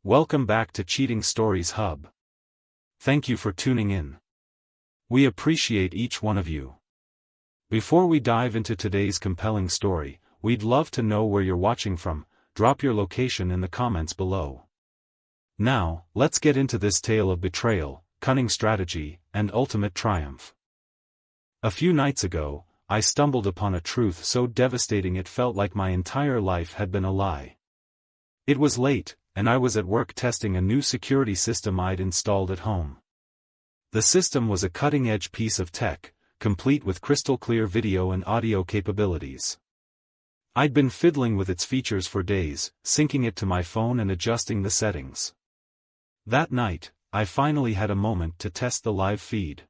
Welcome back to Cheating Stories Hub. Thank you for tuning in. We appreciate each one of you. Before we dive into today's compelling story, we'd love to know where you're watching from. Drop your location in the comments below. Now, let's get into this tale of betrayal, cunning strategy, and ultimate triumph. A few nights ago, I stumbled upon a truth so devastating it felt like my entire life had been a lie. It was late, and I was at work testing a new security system I'd installed at home. The system was a cutting-edge piece of tech, complete with crystal-clear video and audio capabilities. I'd been fiddling with its features for days, syncing it to my phone and adjusting the settings. That night, I finally had a moment to test the live feed.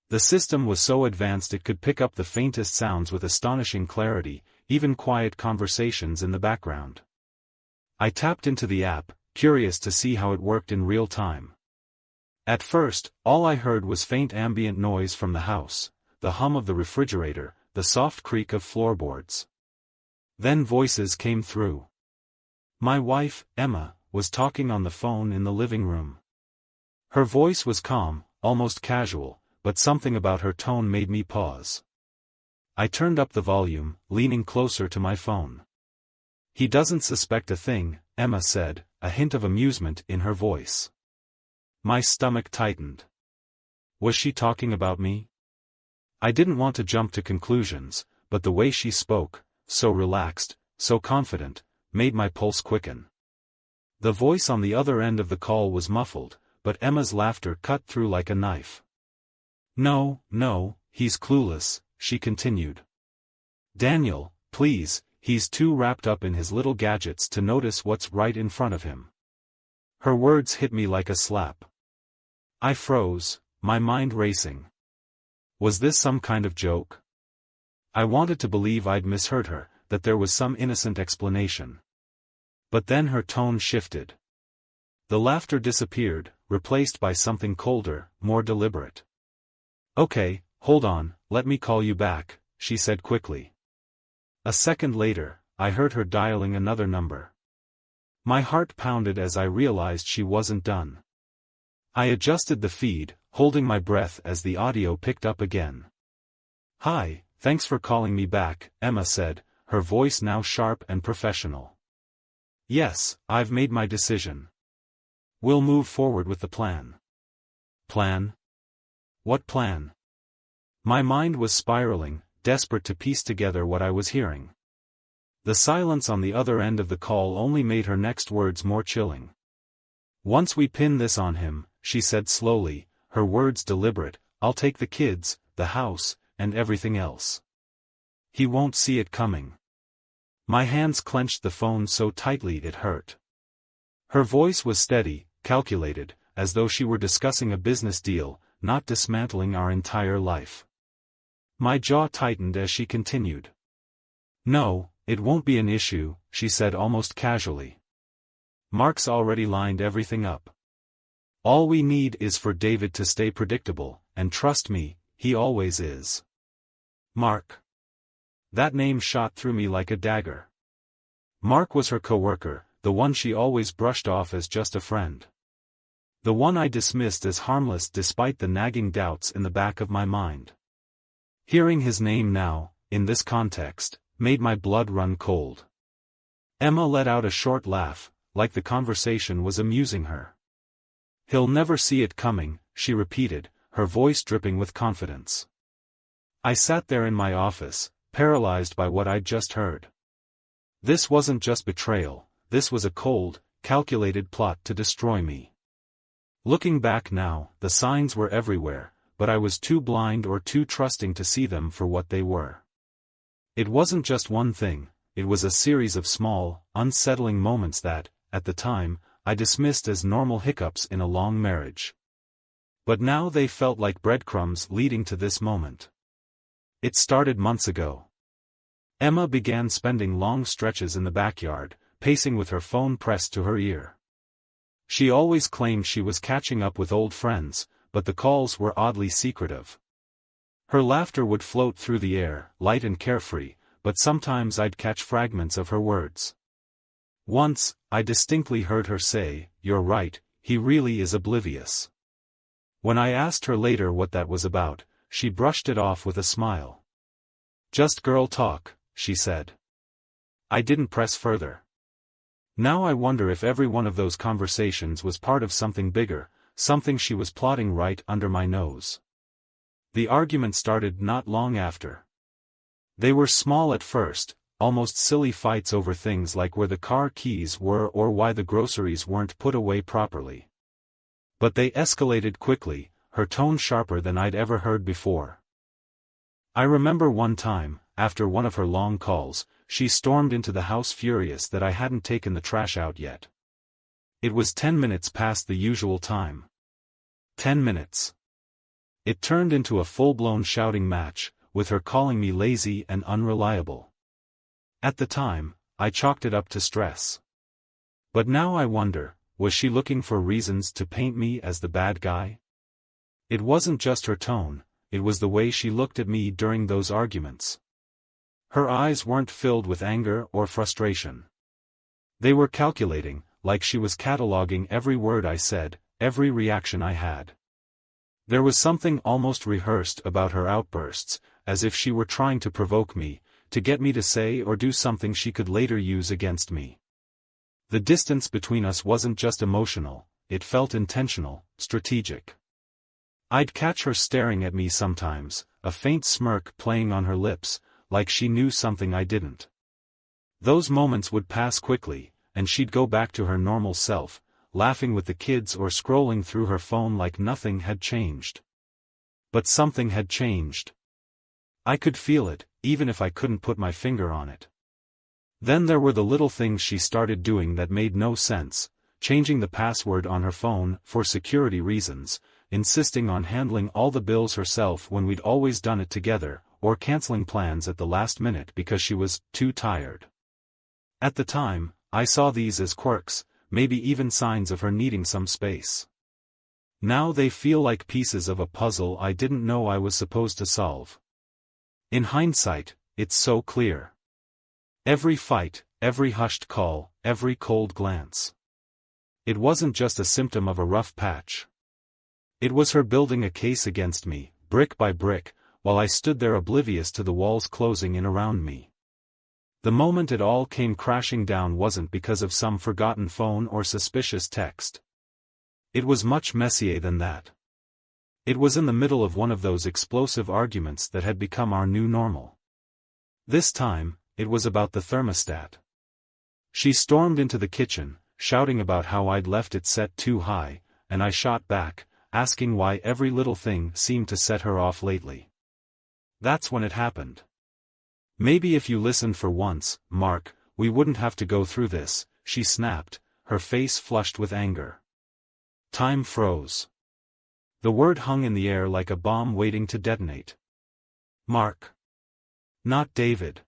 The system was so advanced it could pick up the faintest sounds with astonishing clarity, even quiet conversations in the background. I tapped into the app, curious to see how it worked in real time. At first, all I heard was faint ambient noise from the house, the hum of the refrigerator, the soft creak of floorboards. Then voices came through. My wife, Emma, was talking on the phone in the living room. Her voice was calm, almost casual, but something about her tone made me pause. I turned up the volume, leaning closer to my phone. "He doesn't suspect a thing," Emma said, a hint of amusement in her voice. My stomach tightened. Was she talking about me? I didn't want to jump to conclusions, but the way she spoke, so relaxed, so confident, made my pulse quicken. The voice on the other end of the call was muffled, but Emma's laughter cut through like a knife. No, he's clueless," she continued. "Daniel, please, he's too wrapped up in his little gadgets to notice what's right in front of him." Her words hit me like a slap. I froze, my mind racing. Was this some kind of joke? I wanted to believe I'd misheard her, that there was some innocent explanation. But then her tone shifted. The laughter disappeared, replaced by something colder, more deliberate. "Okay, hold on, let me call you back," she said quickly. A second later, I heard her dialing another number. My heart pounded as I realized she wasn't done. I adjusted the feed, holding my breath as the audio picked up again. "Hi, thanks for calling me back," Emma said, her voice now sharp and professional. "Yes, I've made my decision. We'll move forward with the plan." "Plan? What plan?" My mind was spiraling, desperate to piece together what I was hearing. The silence on the other end of the call only made her next words more chilling. "Once we pin this on him," she said slowly, her words deliberate, "I'll take the kids, the house, and everything else. He won't see it coming." My hands clenched the phone so tightly it hurt. Her voice was steady, calculated, as though she were discussing a business deal, not dismantling our entire life. My jaw tightened as she continued. "No, it won't be an issue," she said almost casually. "Mark's already lined everything up. All we need is for David to stay predictable, and trust me, he always is." Mark. That name shot through me like a dagger. Mark was her coworker, the one she always brushed off as just a friend. The one I dismissed as harmless despite the nagging doubts in the back of my mind. Hearing his name now, in this context, made my blood run cold. Emma let out a short laugh, like the conversation was amusing her. "He'll never see it coming," she repeated, her voice dripping with confidence. I sat there in my office, paralyzed by what I'd just heard. This wasn't just betrayal, this was a cold, calculated plot to destroy me. Looking back now, the signs were everywhere, but I was too blind or too trusting to see them for what they were. It wasn't just one thing, it was a series of small, unsettling moments that, at the time, I dismissed as normal hiccups in a long marriage. But now they felt like breadcrumbs leading to this moment. It started months ago. Emma began spending long stretches in the backyard, pacing with her phone pressed to her ear. She always claimed she was catching up with old friends, but the calls were oddly secretive. Her laughter would float through the air, light and carefree, but sometimes I'd catch fragments of her words. Once, I distinctly heard her say, "You're right, he really is oblivious." When I asked her later what that was about, she brushed it off with a smile. "Just girl talk," she said. I didn't press further. Now I wonder if every one of those conversations was part of something bigger, something she was plotting right under my nose. The argument started not long after. They were small at first, almost silly fights over things like where the car keys were or why the groceries weren't put away properly. But they escalated quickly, her tone sharper than I'd ever heard before. I remember one time, after one of her long calls, she stormed into the house furious that I hadn't taken the trash out yet. It was 10 minutes past the usual time. 10 minutes. It turned into a full-blown shouting match, with her calling me lazy and unreliable. At the time, I chalked it up to stress. But now I wonder, was she looking for reasons to paint me as the bad guy? It wasn't just her tone, it was the way she looked at me during those arguments. Her eyes weren't filled with anger or frustration. They were calculating, like she was cataloging every word I said, every reaction I had. There was something almost rehearsed about her outbursts, as if she were trying to provoke me, to get me to say or do something she could later use against me. The distance between us wasn't just emotional, it felt intentional, strategic. I'd catch her staring at me sometimes, a faint smirk playing on her lips, like she knew something I didn't. Those moments would pass quickly, and she'd go back to her normal self, laughing with the kids or scrolling through her phone like nothing had changed. But something had changed. I could feel it, even if I couldn't put my finger on it. Then there were the little things she started doing that made no sense, changing the password on her phone for security reasons, insisting on handling all the bills herself when we'd always done it together, or canceling plans at the last minute because she was too tired. At the time, I saw these as quirks, maybe even signs of her needing some space. Now they feel like pieces of a puzzle I didn't know I was supposed to solve. In hindsight, it's so clear. Every fight, every hushed call, every cold glance. It wasn't just a symptom of a rough patch. It was her building a case against me, brick by brick, while I stood there oblivious to the walls closing in around me. The moment it all came crashing down wasn't because of some forgotten phone or suspicious text. It was much messier than that. It was in the middle of one of those explosive arguments that had become our new normal. This time, it was about the thermostat. She stormed into the kitchen, shouting about how I'd left it set too high, and I shot back, asking why every little thing seemed to set her off lately. That's when it happened. "Maybe if you listened for once, Mark, we wouldn't have to go through this," she snapped, her face flushed with anger. Time froze. The word hung in the air like a bomb waiting to detonate. Mark. Not David.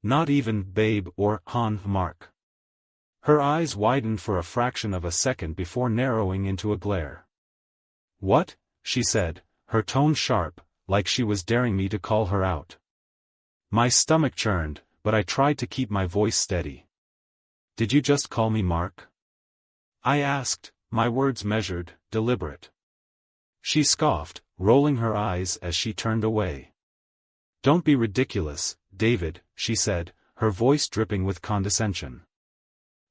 Not even Babe or Han Mark. Her eyes widened for a fraction of a second before narrowing into a glare. "What?" she said, her tone sharp, like she was daring me to call her out. My stomach churned, but I tried to keep my voice steady. "Did you just call me Mark?" I asked, my words measured, deliberate. She scoffed, rolling her eyes as she turned away. "Don't be ridiculous, David," she said, her voice dripping with condescension.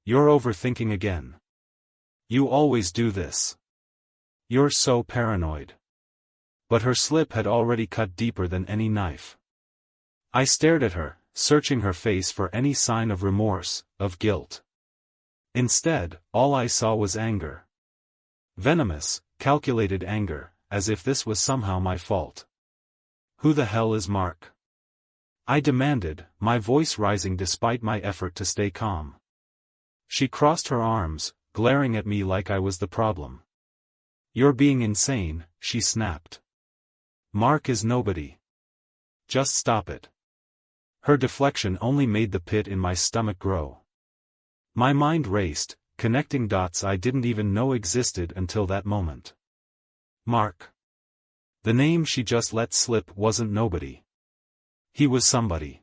"You're overthinking again. You always do this. You're so paranoid." But her slip had already cut deeper than any knife. I stared at her, searching her face for any sign of remorse, of guilt. Instead, all I saw was anger. Venomous, calculated anger, as if this was somehow my fault. "Who the hell is Mark?" I demanded, my voice rising despite my effort to stay calm. She crossed her arms, glaring at me like I was the problem. "You're being insane," she snapped. "Mark is nobody. Just stop it." Her deflection only made the pit in my stomach grow. My mind raced, connecting dots I didn't even know existed until that moment. Mark. The name she just let slip wasn't nobody. He was somebody.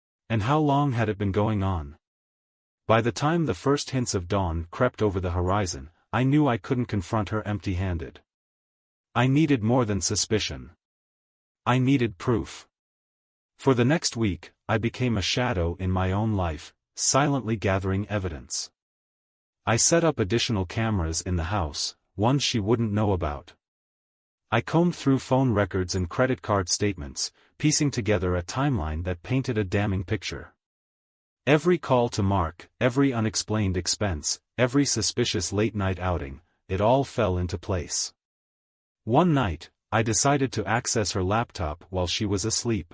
And how long had it been going on? By the time the first hints of dawn crept over the horizon, I knew I couldn't confront her empty-handed. I needed more than suspicion. I needed proof. For the next week, I became a shadow in my own life, silently gathering evidence. I set up additional cameras in the house, ones she wouldn't know about. I combed through phone records and credit card statements, piecing together a timeline that painted a damning picture. Every call to Mark, every unexplained expense, every suspicious late-night outing, it all fell into place. One night, I decided to access her laptop while she was asleep.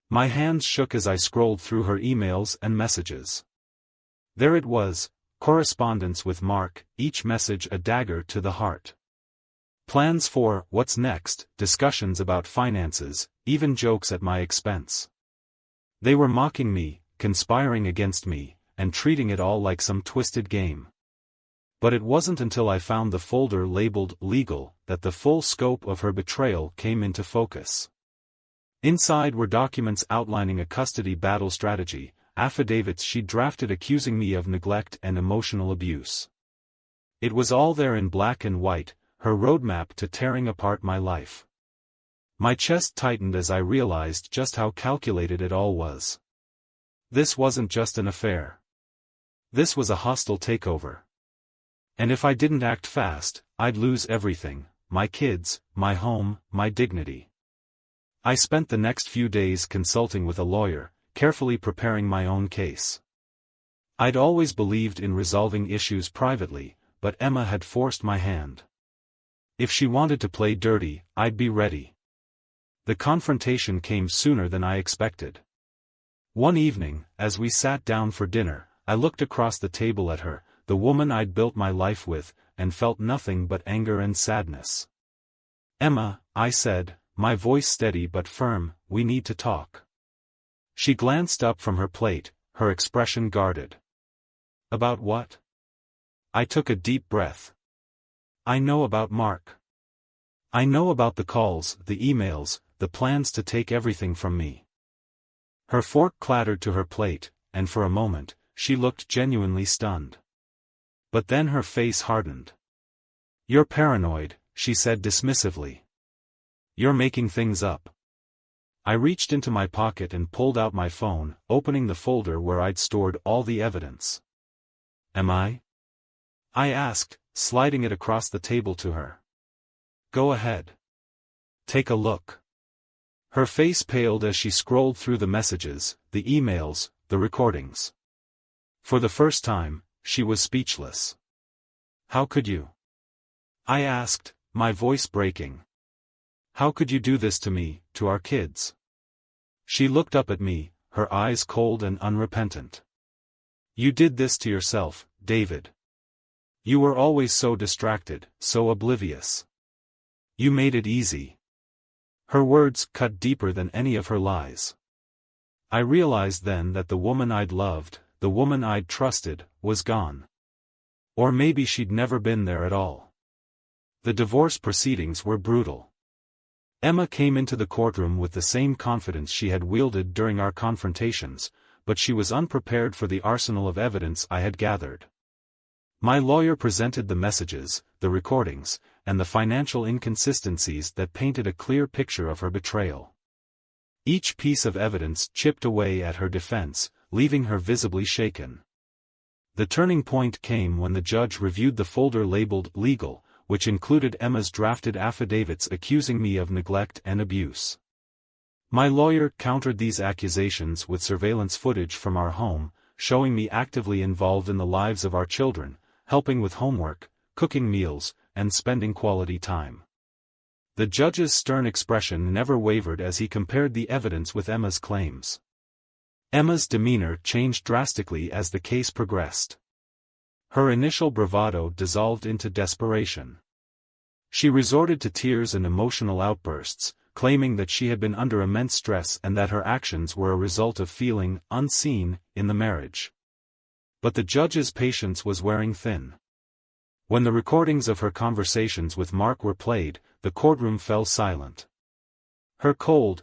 My hands shook as I scrolled through her emails and messages. There it was, correspondence with Mark, each message a dagger to the heart. Plans for what's next, discussions about finances, even jokes at my expense. They were mocking me, conspiring against me, and treating it all like some twisted game. But it wasn't until I found the folder labeled legal that the full scope of her betrayal came into focus. Inside were documents outlining a custody battle strategy, affidavits she'd drafted accusing me of neglect and emotional abuse. It was all there in black and white, her roadmap to tearing apart my life. My chest tightened as I realized just how calculated it all was. This wasn't just an affair. This was a hostile takeover. And if I didn't act fast, I'd lose everything, my kids, my home, my dignity. I spent the next few days consulting with a lawyer, carefully preparing my own case. I'd always believed in resolving issues privately, but Emma had forced my hand. If she wanted to play dirty, I'd be ready. The confrontation came sooner than I expected. One evening, as we sat down for dinner, I looked across the table at her, the woman I'd built my life with, and felt nothing but anger and sadness. "Emma," I said, my voice steady but firm, "we need to talk." She glanced up from her plate, her expression guarded. "About what?" I took a deep breath. "I know about Mark. I know about the calls, the emails, the plans to take everything from me." Her fork clattered to her plate, and for a moment, she looked genuinely stunned. But then her face hardened. "You're paranoid," she said dismissively. "You're making things up." I reached into my pocket and pulled out my phone, opening the folder where I'd stored all the evidence. "Am I?" I asked, sliding it across the table to her. "Go ahead. Take a look." Her face paled as she scrolled through the messages, the emails, the recordings. For the first time, she was speechless. "How could you?" I asked, my voice breaking. "How could you do this to me, to our kids?" She looked up at me, her eyes cold and unrepentant. "You did this to yourself, David. You were always so distracted, so oblivious. You made it easy." Her words cut deeper than any of her lies. I realized then that the woman I'd loved, the woman I'd trusted, was gone. Or maybe she'd never been there at all. The divorce proceedings were brutal. Emma came into the courtroom with the same confidence she had wielded during our confrontations, but she was unprepared for the arsenal of evidence I had gathered. My lawyer presented the messages, the recordings, and the financial inconsistencies that painted a clear picture of her betrayal. Each piece of evidence chipped away at her defense, leaving her visibly shaken. The turning point came when the judge reviewed the folder labeled legal, which included Emma's drafted affidavits accusing me of neglect and abuse. My lawyer countered these accusations with surveillance footage from our home, showing me actively involved in the lives of our children, helping with homework, cooking meals, and spending quality time. The judge's stern expression never wavered as he compared the evidence with Emma's claims. Emma's demeanor changed drastically as the case progressed. Her initial bravado dissolved into desperation. She resorted to tears and emotional outbursts, claiming that she had been under immense stress and that her actions were a result of feeling unseen in the marriage. But the judge's patience was wearing thin. When the recordings of her conversations with Mark were played, the courtroom fell silent. Her cold,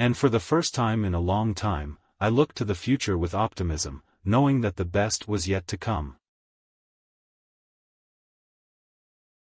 And for the first time in a long time, I looked to the future with optimism, knowing that the best was yet to come.